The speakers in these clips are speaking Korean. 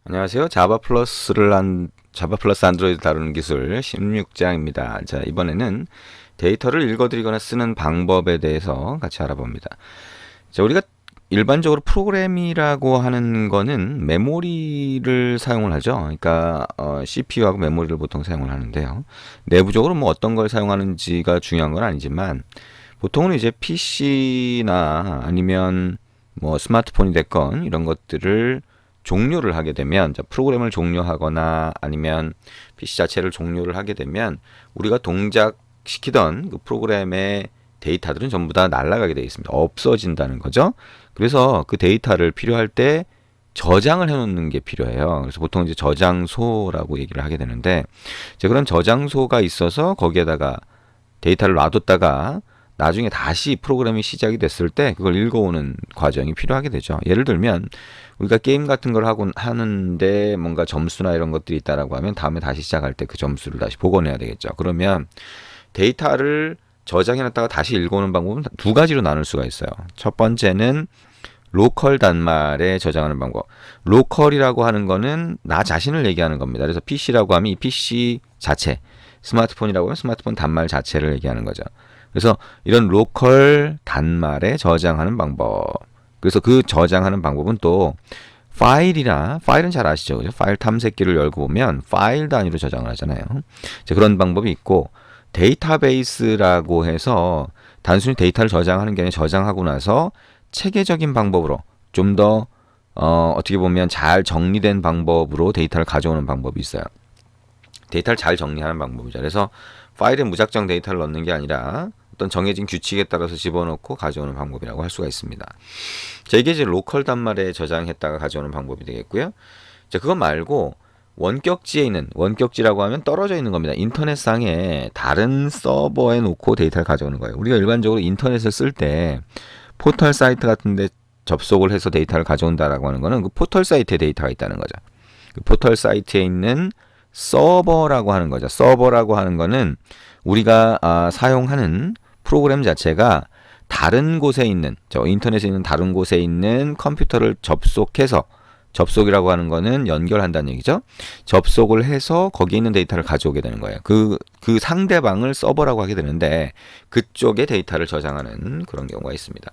안녕하세요. 자바 플러스 안드로이드 다루는 기술 16장입니다. 자, 이번에는 데이터를 읽어드리거나 쓰는 방법에 대해서 같이 알아봅니다. 자, 우리가 일반적으로 프로그램이라고 하는 거는 메모리를 사용을 하죠. 그러니까 CPU하고 메모리를 보통 사용을 하는데요. 내부적으로 뭐 어떤 걸 사용하는지가 중요한 건 아니지만 보통은 이제 PC나 아니면 뭐 스마트폰이 됐건 이런 것들을 종료를 하게 되면, 프로그램을 종료하거나 아니면 PC 자체를 종료를 하게 되면 우리가 동작시키던 그 프로그램의 데이터들은 전부 다 날아가게 되어 있습니다. 없어진다는 거죠. 그래서 그 데이터를 필요할 때 저장을 해놓는 게 필요해요. 그래서 보통 이제 저장소라고 얘기를 하게 되는데, 이제 그런 저장소가 있어서 거기에다가 데이터를 놔뒀다가 나중에 다시 프로그램이 시작이 됐을 때 그걸 읽어오는 과정이 필요하게 되죠. 예를 들면 우리가 게임 같은 걸 하는데 뭔가 점수나 이런 것들이 있다라고 하면 다음에 다시 시작할 때 그 점수를 다시 복원해야 되겠죠. 그러면 데이터를 저장해놨다가 다시 읽어오는 방법은 두 가지로 나눌 수가 있어요. 첫 번째는 로컬 단말에 저장하는 방법. 로컬이라고 하는 거는 나 자신을 얘기하는 겁니다. 그래서 PC라고 하면 이 PC 자체, 스마트폰이라고 하면 스마트폰 단말 자체를 얘기하는 거죠. 그래서 이런 로컬 단말에 저장하는 방법. 그래서 그 저장하는 방법은 또 파일은 잘 아시죠? 그죠? 파일 탐색기를 열고 보면 파일 단위로 저장을 하잖아요. 그런 방법이 있고, 데이터베이스라고 해서 단순히 데이터를 저장하는 게 아니라 저장하고 나서 체계적인 방법으로 좀 더 어떻게 보면 잘 정리된 방법으로 데이터를 가져오는 방법이 있어요. 데이터를 잘 정리하는 방법이죠. 그래서 파일에 무작정 데이터를 넣는 게 아니라 어떤 정해진 규칙에 따라서 집어넣고 가져오는 방법이라고 할 수가 있습니다. 자, 이게 이제 로컬 단말에 저장했다가 가져오는 방법이 되겠고요. 자, 그거 말고 원격지라고 하면 떨어져 있는 겁니다. 인터넷상에 다른 서버에 놓고 데이터를 가져오는 거예요. 우리가 일반적으로 인터넷을 쓸 때 포털 사이트 같은데 접속을 해서 데이터를 가져온다라고 하는 거는 그 포털 사이트에 데이터가 있다는 거죠. 그 포털 사이트에 있는 서버라고 하는 거죠. 서버라고 하는 거는 우리가 사용하는 프로그램 자체가 다른 곳에 있는, 인터넷에 있는 다른 곳에 있는 컴퓨터를 접속해서, 접속이라고 하는 거는 연결한다는 얘기죠. 접속을 해서 거기에 있는 데이터를 가져오게 되는 거예요. 그 상대방을 서버라고 하게 되는데 그쪽에 데이터를 저장하는 그런 경우가 있습니다.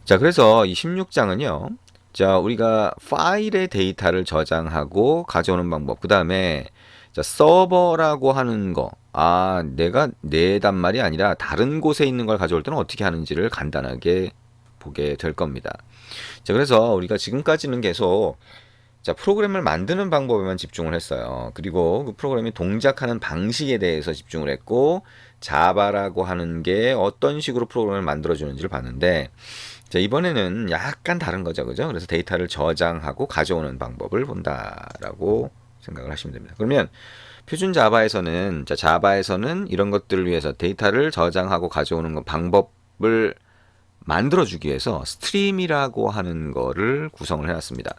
자, 그래서 이 16장은요. 자, 우리가 파일의 데이터를 저장하고 가져오는 방법. 그 다음에 서버라고 하는 거. 내가 내 단말이 아니라 다른 곳에 있는 걸 가져올 때는 어떻게 하는지를 간단하게 보게 될 겁니다. 자, 그래서 우리가 지금까지는 계속 프로그램을 만드는 방법에만 집중을 했어요. 그리고 그 프로그램이 동작하는 방식에 대해서 집중을 했고, 자바라고 하는 게 어떤 식으로 프로그램을 만들어주는지를 봤는데, 자, 이번에는 약간 다른 거죠. 그죠? 그래서 데이터를 저장하고 가져오는 방법을 본다라고 생각을 하시면 됩니다. 그러면 표준 자바에서는 이런 것들을 위해서 데이터를 저장하고 가져오는 방법을 만들어주기 위해서 스트림이라고 하는 거를 구성을 해놨습니다.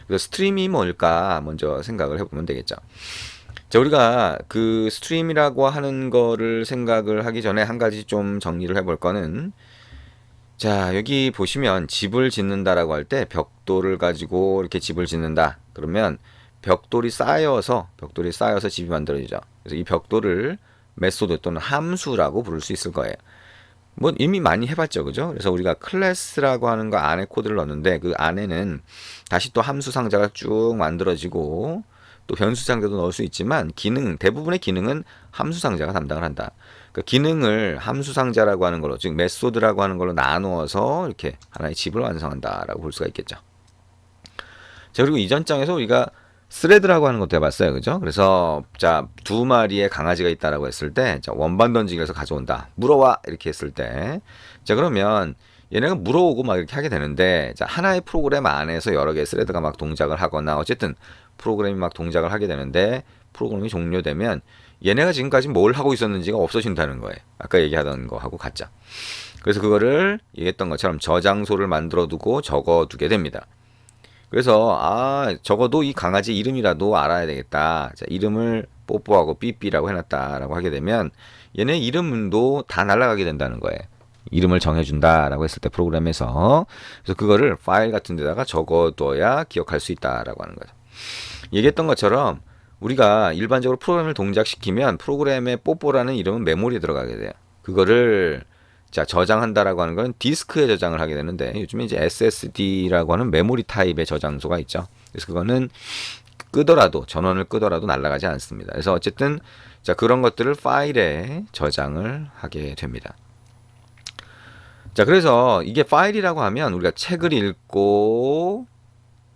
그래서 스트림이 뭘까 먼저 생각을 해보면 되겠죠. 자, 우리가 그 스트림이라고 하는 거를 생각을 하기 전에 한 가지 좀 정리를 해볼 거는, 자, 여기 보시면 집을 짓는다라고 할 때 벽돌을 가지고 이렇게 집을 짓는다. 그러면 벽돌이 쌓여서 집이 만들어지죠. 그래서 이 벽돌을 메소드 또는 함수라고 부를 수 있을 거예요. 뭐 이미 많이 해봤죠, 그죠? 그래서 우리가 클래스라고 하는 거 안에 코드를 넣는데 그 안에는 다시 또 함수 상자가 쭉 만들어지고 또 변수 상자도 넣을 수 있지만 대부분의 기능은 함수 상자가 담당을 한다. 그 기능을 함수 상자라고 하는 걸로, 즉 메소드라고 하는 걸로 나누어서 이렇게 하나의 집을 완성한다라고 볼 수가 있겠죠. 자, 그리고 이전 장에서 우리가 스레드라고 하는 것도 해봤어요, 그죠? 그래서 두 마리의 강아지가 있다라고 했을 때, 원반 던지기 해서 가져온다, 물어와 이렇게 했을 때, 그러면 얘네가 물어오고 막 이렇게 하게 되는데, 하나의 프로그램 안에서 여러 개의 스레드가 막 동작을 하거나 어쨌든 프로그램이 막 동작을 하게 되는데, 프로그램이 종료되면 얘네가 지금까지 뭘 하고 있었는지가 없어진다는 거예요. 아까 얘기하던 거하고 같죠. 그래서 그거를 얘기했던 것처럼 저장소를 만들어 두고 적어두게 됩니다. 그래서 적어도 이 강아지 이름이라도 알아야 되겠다. 자, 이름을 뽀뽀하고 삐삐라고 해놨다라고 하게 되면 얘네 이름도 다 날아가게 된다는 거예요. 이름을 정해준다라고 했을 때 프로그램에서. 그래서 그거를 파일 같은 데다가 적어둬야 기억할 수 있다라고 하는 거죠. 얘기했던 것처럼 우리가 일반적으로 프로그램을 동작시키면 프로그램의 뽀뽀라는 이름은 메모리에 들어가게 돼요. 그거를 자 저장한다라고 하는 건 디스크에 저장을 하게 되는데 요즘에 이제 SSD라고 하는 메모리 타입의 저장소가 있죠. 그래서 그거는 끄더라도 전원을 끄더라도 날아가지 않습니다. 그래서 어쨌든 자 그런 것들을 파일에 저장을 하게 됩니다. 자 그래서 이게 파일이라고 하면 우리가 책을 읽고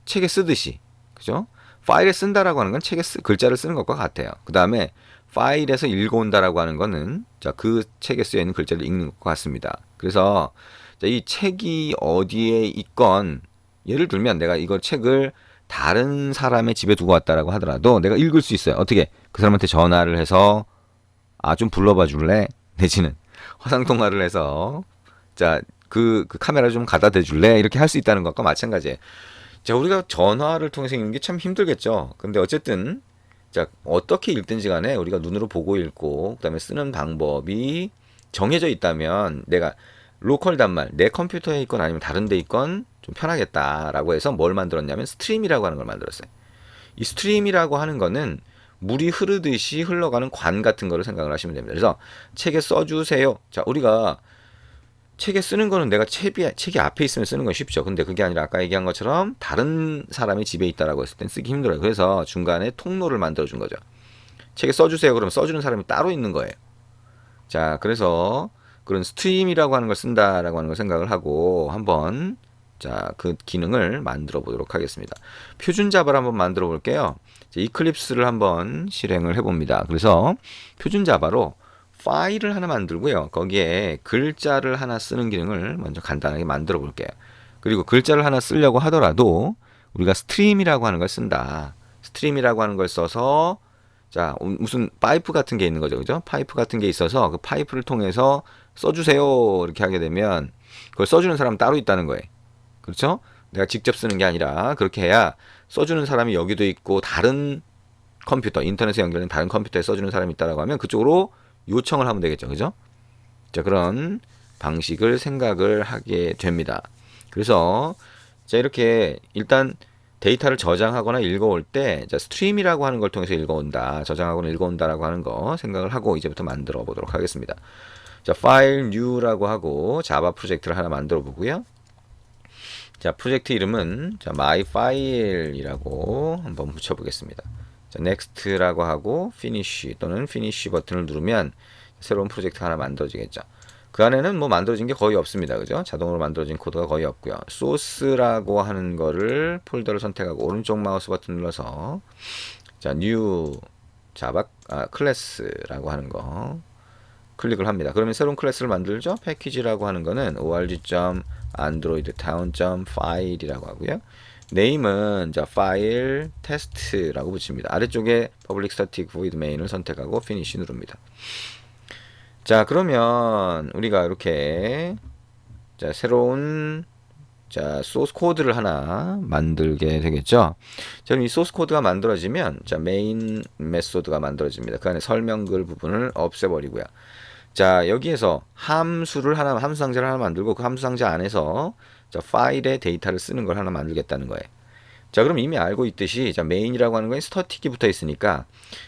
책에 쓰듯이 그죠? 파일에 쓴다라고 하는 건 책에 글자를 쓰는 것과 같아요. 그 다음에 파일에서 읽어온다라고 하는 거는 자 그 책에 쓰여 있는 글자를 읽는 것과 같습니다. 그래서 자, 이 책이 어디에 있건 예를 들면 내가 이걸 책을 다른 사람의 집에 두고 왔다라고 하더라도 내가 읽을 수 있어요. 어떻게? 그 사람한테 전화를 해서 아 좀 불러봐 줄래? 내지는 화상 통화를 해서 자 그 카메라 좀 갖다 대줄래? 이렇게 할 수 있다는 것과 마찬가지예요. 자, 우리가 전화를 통해서 읽는 게 참 힘들겠죠. 근데 어쨌든, 자, 어떻게 읽든지 간에 우리가 눈으로 보고 읽고, 그 다음에 쓰는 방법이 정해져 있다면 내가 로컬 단말, 내 컴퓨터에 있건 아니면 다른 데 있건 좀 편하겠다라고 해서 뭘 만들었냐면 스트림이라고 하는 걸 만들었어요. 이 스트림이라고 하는 거는 물이 흐르듯이 흘러가는 관 같은 거를 생각을 하시면 됩니다. 그래서 책에 써주세요. 자, 우리가 책에 쓰는 거는 내가 책이 앞에 있으면 쓰는 건 쉽죠. 근데 그게 아니라 아까 얘기한 것처럼 다른 사람이 집에 있다라고 했을 땐 쓰기 힘들어요. 그래서 중간에 통로를 만들어 준 거죠. 책에 써주세요. 그러면 써주는 사람이 따로 있는 거예요. 자, 그래서 그런 스트림이라고 하는 걸 쓴다라고 하는 걸 생각을 하고 한번 자, 그 기능을 만들어 보도록 하겠습니다. 표준 자바를 한번 만들어 볼게요. 이클립스를 한번 실행을 해 봅니다. 그래서 표준 자바로 파일을 하나 만들고요. 거기에 글자를 하나 쓰는 기능을 먼저 간단하게 만들어 볼게요. 그리고 글자를 하나 쓰려고 하더라도 우리가 스트림이라고 하는 걸 쓴다. 스트림이라고 하는 걸 써서 자 무슨 파이프 같은 게 있는 거죠. 그죠? 파이프 같은 게 있어서 그 파이프를 통해서 써주세요. 이렇게 하게 되면 그걸 써주는 사람 따로 있다는 거예요. 그렇죠? 내가 직접 쓰는 게 아니라 그렇게 해야 써주는 사람이 여기도 있고 다른 컴퓨터, 인터넷에 연결된 다른 컴퓨터에 써주는 사람이 있다라고 하면 그쪽으로 요청을 하면 되겠죠. 그죠? 자, 그런 방식을 생각을 하게 됩니다. 그래서 자, 이렇게 일단 데이터를 저장하거나 읽어올 때 자, 스트림이라고 하는 걸 통해서 읽어온다. 저장하거나 읽어온다라고 하는 거 생각을 하고 이제부터 만들어 보도록 하겠습니다. 자, 파일 뉴라고 하고 자바 프로젝트를 하나 만들어 보고요. 자, 프로젝트 이름은 자, myfile이라고 한번 붙여 보겠습니다. 자, next라고 하고 finish 또는 finish 버튼을 누르면 새로운 프로젝트 하나 만들어지겠죠. 그 안에는 뭐 만들어진 게 거의 없습니다. 그죠? 자동으로 만들어진 코드가 거의 없고요. source라고 하는 거를 폴더를 선택하고 오른쪽 마우스 버튼 눌러서 자, new java 클래스라고 하는 거 클릭을 합니다. 그러면 새로운 클래스를 만들죠. 패키지라고 하는 거는 org.androidtown.file이라고 하고요. 네임은 자 파일 테스트라고 붙입니다. 아래쪽에 public static void main을 선택하고 finish 누릅니다. 자 그러면 우리가 이렇게 자 새로운 자 소스 코드를 하나 만들게 되겠죠. 자, 이 소스 코드가 만들어지면 자 메인 메소드가 만들어집니다. 그 안에 설명글 부분을 없애버리고요. 자 여기에서 함수 상자를 하나 만들고 그 함수 상자 안에서 자 파일에 데이터를 쓰는 걸 하나 만들겠다는 거예요. 자 그럼 이미 알고 있듯이 자 메인이라고 하는 건 스타틱이 붙어 있으니까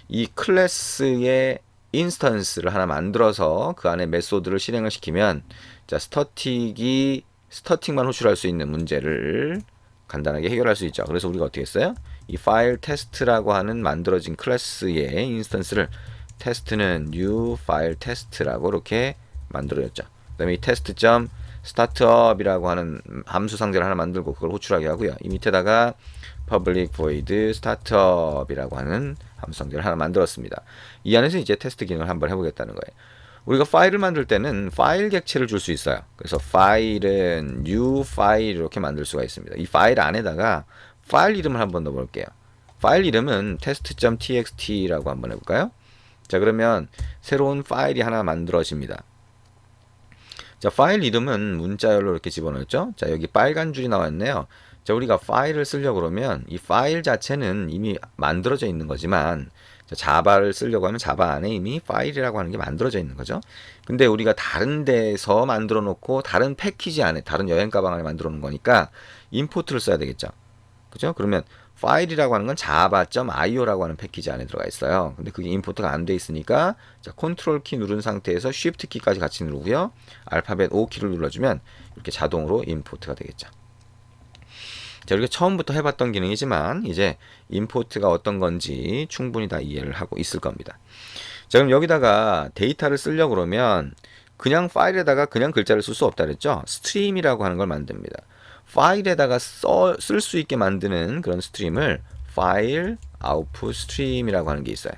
이 클래스의 인스턴스를 하나 만들어서 그 안에 메소드를 실행을 시키면 자 스타틱만 호출할 수 있는 문제를 간단하게 해결할 수 있죠. 그래서 우리가 어떻게 했어요? 이 파일 테스트라고 하는 만들어진 클래스의 인스턴스를 테스트는 new file test라고 이렇게 만들어졌죠. 그 다음에 이 test.startup이라고 하는 함수 상자를 하나 만들고 그걸 호출하게 하고요. 이 밑에다가 public void startup이라고 하는 함수 상자를 하나 만들었습니다. 이 안에서 이제 테스트 기능을 한번 해보겠다는 거예요. 우리가 파일을 만들 때는 파일 객체를 줄 수 있어요. 그래서 파일은 new file 이렇게 만들 수가 있습니다. 이 파일 안에다가 파일 이름을 한번 넣어볼게요. 파일 이름은 test.txt라고 한번 해볼까요? 자 그러면 새로운 파일이 하나 만들어집니다. 자 파일 이름은 문자열로 이렇게 집어넣었죠. 자 여기 빨간 줄이 나왔네요. 자 우리가 파일을 쓰려고 그러면 이 파일 자체는 이미 만들어져 있는 거지만 자, 자바를 쓰려고 하면 자바 안에 이미 파일이라고 하는 게 만들어져 있는 거죠. 근데 우리가 다른 데서 만들어 놓고 다른 패키지 안에 다른 여행 가방 안에 만들어 놓은 거니까 임포트를 써야 되겠죠. 그죠? 그러면 파일이라고 하는 건 java.io라고 하는 패키지 안에 들어가 있어요. 근데 그게 임포트가 안 돼 있으니까 자, 컨트롤 키 누른 상태에서 쉬프트 키까지 같이 누르고요. 알파벳 O 키를 눌러주면 이렇게 자동으로 임포트가 되겠죠. 자, 이렇게 처음부터 해봤던 기능이지만 이제 임포트가 어떤 건지 충분히 다 이해를 하고 있을 겁니다. 자, 그럼 여기다가 데이터를 쓰려고 그러면 그냥 파일에다가 그냥 글자를 쓸 수 없다 그랬죠? 스트림이라고 하는 걸 만듭니다. 파일에다가 쓸 수 있게 만드는 그런 스트림을 파일 아웃풋 스트림이라고 하는 게 있어요.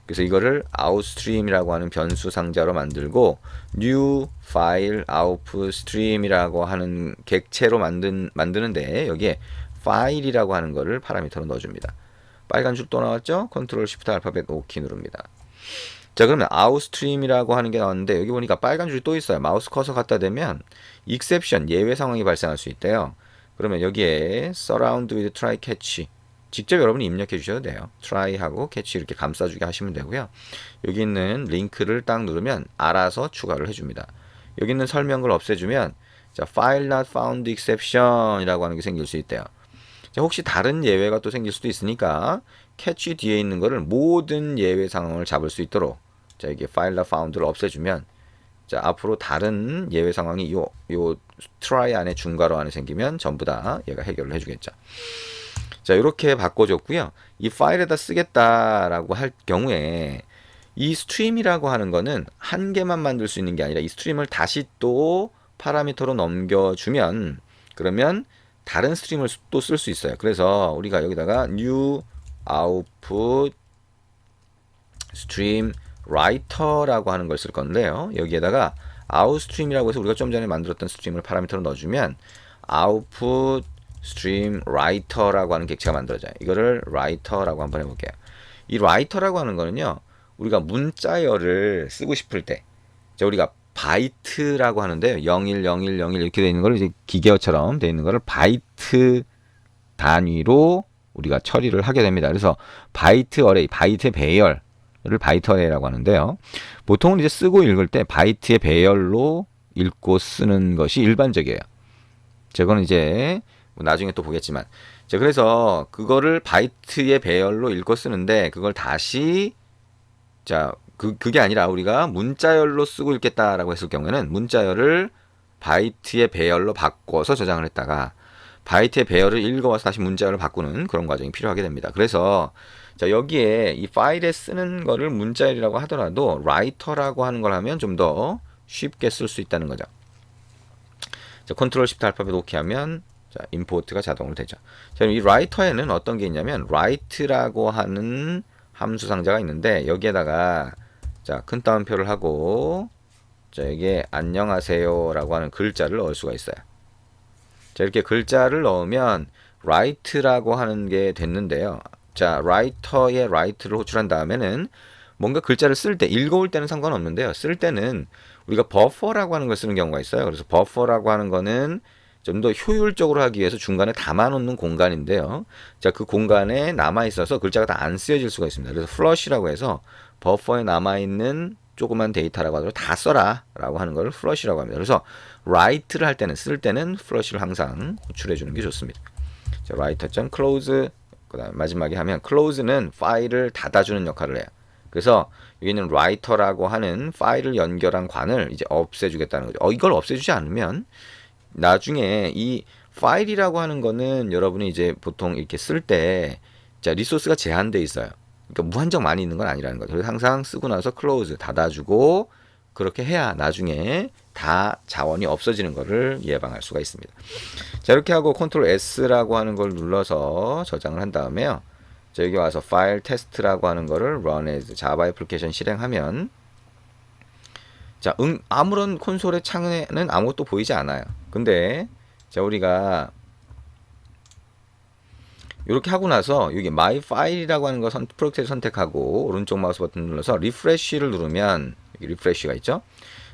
그래서 이거를 outstream이라고 하는 변수 상자로 만들고 new file output stream이라고 하는 객체로 만드는데 여기에 파일이라고 하는 거를 파라미터로 넣어줍니다. 빨간 줄 또 나왔죠? 컨트롤 시프트 알파벳 O 키 누릅니다. 자, 그러면 outstream이라고 하는 게 나왔는데 여기 보니까 빨간 줄이 또 있어요. 마우스 커서 갖다 대면 exception 예외 상황이 발생할 수 있대요. 그러면 여기에 surround with try catch 직접 여러분이 입력해 주셔도 돼요. try하고 catch 이렇게 감싸주게 하시면 되고요. 여기 있는 링크를 딱 누르면 알아서 추가를 해줍니다. 여기 있는 설명을 없애주면 자, file not found exception 이라고 하는 게 생길 수 있대요. 자, 혹시 다른 예외가 또 생길 수도 있으니까 catch 뒤에 있는 거를 모든 예외 상황을 잡을 수 있도록 자, 이게 file not found를 없애주면 자, 앞으로 다른 예외 상황이 요 try 안에 중괄호 안에 생기면 전부 다 얘가 해결을 해주겠죠. 자, 이렇게 바꿔줬고요. 이 파일에다 쓰겠다라고 할 경우에 이 스트림이라고 하는 거는 한 개만 만들 수 있는 게 아니라 이 스트림을 다시 또 파라미터로 넘겨주면 그러면 다른 스트림을 또 쓸 수 있어요. 그래서 우리가 여기다가 new output stream writer라고 하는 걸 쓸 건데요. 여기에다가 outstream이라고 해서 우리가 좀 전에 만들었던 스트림을 파라미터로 넣어주면 output stream writer라고 하는 객체가 만들어져요. 이거를 writer라고 한번 해볼게요. 이 writer라고 하는 거는요, 우리가 문자열을 쓰고 싶을 때, 자, 우리가 바이트라고 하는데 010101 이렇게 되어 있는 걸 이제 기계어처럼 되어 있는 거를 바이트 단위로 우리가 처리를 하게 됩니다. 그래서 바이트 어레이, 바이트의 배열을 바이트 어레이라고 하는데요. 보통은 이제 쓰고 읽을 때 바이트의 배열로 읽고 쓰는 것이 일반적이에요. 저거는 이제 나중에 또 보겠지만, 자, 그래서 그거를 바이트의 배열로 읽고 쓰는데 그걸 다시 자, 그게 아니라 우리가 문자열로 쓰고 읽겠다라고 했을 경우에는 문자열을 바이트의 배열로 바꿔서 저장을 했다가 바이트의 배열을 읽어와서 다시 문자열로 바꾸는 그런 과정이 필요하게 됩니다. 그래서 자, 여기에 이 파일에 쓰는 거를 문자열이라고 하더라도 라이터라고 하는 걸 하면 좀 더 쉽게 쓸 수 있다는 거죠. 자, 컨트롤 시프트 알파벳 오케이 하면 자, 임포트가 자동으로 되죠. 자, 이 라이터에는 어떤 게 있냐면 write라고 하는 함수 상자가 있는데 여기에다가 자, 큰 따옴표를 하고 자, 이게 안녕하세요라고 하는 글자를 넣을 수가 있어요. 자, 이렇게 글자를 넣으면 write라고 하는 게 됐는데요. 자, writer의 write를 호출한 다음에는 뭔가 글자를 쓸 때, 읽어올 때는 상관없는데요. 쓸 때는 우리가 버퍼라고 하는 걸 쓰는 경우가 있어요. 그래서 버퍼라고 하는 거는 좀 더 효율적으로 하기 위해서 중간에 담아놓는 공간인데요. 자, 그 공간에 남아있어서 글자가 다 안 쓰여질 수가 있습니다. 그래서 플러시라고 해서 버퍼에 남아있는 조그만 데이터라고 하더라도 다 써라 라고 하는 걸 플러시라고 합니다. 그래서 write를 할 때는, 쓸 때는 플러시를 항상 호출해 주는 게 좋습니다. 자, writer.close 그 다음 마지막에 하면 close는 파일을 닫아주는 역할을 해요. 그래서 여기는 writer라고 하는 파일을 연결한 관을 이제 없애주겠다는 거죠. 이걸 없애주지 않으면 나중에 이 파일이라고 하는 거는 여러분이 이제 보통 이렇게 쓸 때 자, 리소스가 제한되어 있어요. 그러니까 무한정 많이 있는 건 아니라는 거죠. 그래서 항상 쓰고 나서 close 닫아주고 그렇게 해야 나중에 다 자원이 없어지는 것을 예방할 수가 있습니다. 자, 이렇게 하고 컨트롤 S라고 하는 걸 눌러서 저장을 한 다음에요. 자, 여기 와서 파일 테스트라고 하는 거를 run as 자바 애플리케이션 실행하면 자, 아무런 콘솔의 창에는 아무것도 보이지 않아요. 근데 자, 우리가 이렇게 하고 나서 여기 my file이라고 하는 거 프로젝트를 선택하고 오른쪽 마우스 버튼 눌러서 refresh를 누르면 여기 refresh가 있죠?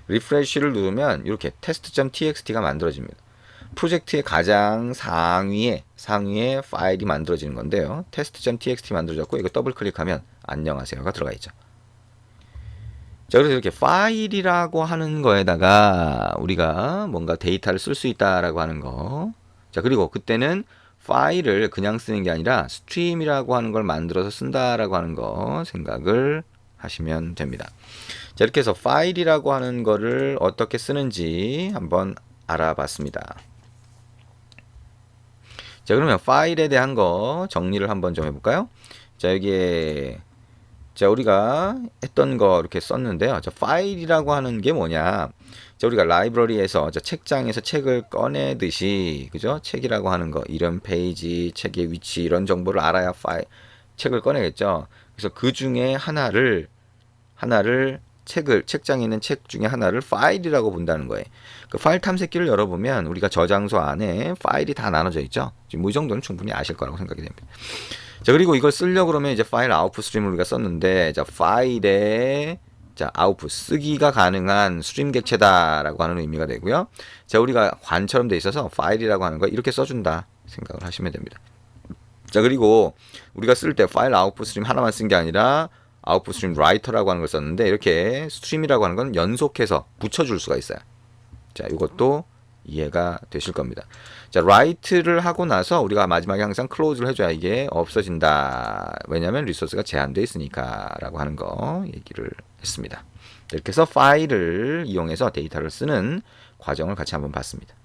refresh를 누르면 이렇게 test.txt가 만들어집니다. 프로젝트의 가장 상위에 파일이 만들어지는 건데요. test.txt 만들어졌고 이거 더블 클릭하면 안녕하세요가 들어가 있죠. 자, 그래서 이렇게 파일이라고 하는 거에다가 우리가 뭔가 데이터를 쓸 수 있다라고 하는 거. 자, 그리고 그때는 파일을 그냥 쓰는 게 아니라 스트림이라고 하는 걸 만들어서 쓴다라고 하는 거 생각을 하시면 됩니다. 자, 이렇게 해서 파일이라고 하는 거를 어떻게 쓰는지 한번 알아봤습니다. 자, 그러면 파일에 대한 거 정리를 한번 좀 해볼까요? 자, 여기에 자, 우리가 했던 거 이렇게 썼는데요. 자, 파일이라고 하는 게 뭐냐? 자, 우리가 라이브러리에서 자, 책장에서 책을 꺼내듯이, 그죠? 책이라고 하는 거, 이름, 페이지, 책의 위치 이런 정보를 알아야 책을 꺼내겠죠. 그래서 그 중에 하나를 책장에 있는 책 중에 하나를 파일이라고 본다는 거예요. 그 파일 탐색기를 열어보면 우리가 저장소 안에 파일이 다 나눠져 있죠. 지금 이 정도는 충분히 아실 거라고 생각이 됩니다. 자, 그리고 이걸 쓰려고 그러면 이제 파일 아웃풋 스트림을 우리가 썼는데, 자, 파일에 자, 아웃풋 쓰기가 가능한 스트림 객체다라고 하는 의미가 되고요. 자, 우리가 관처럼 돼 있어서 파일이라고 하는 거 이렇게 써준다 생각을 하시면 됩니다. 자, 그리고 우리가 쓸 때 파일 아웃풋 스트림 하나만 쓴 게 아니라 아웃풋 스트림 라이터라고 하는 걸 썼는데, 이렇게 스트림이라고 하는 건 연속해서 붙여줄 수가 있어요. 자, 이것도 이해가 되실 겁니다. 자, write를 하고 나서 우리가 마지막에 항상 close를 해줘야 이게 없어진다. 왜냐하면 리소스가 제한되어 있으니까 라고 하는 거 얘기를 했습니다. 이렇게 해서 파일을 이용해서 데이터를 쓰는 과정을 같이 한번 봤습니다.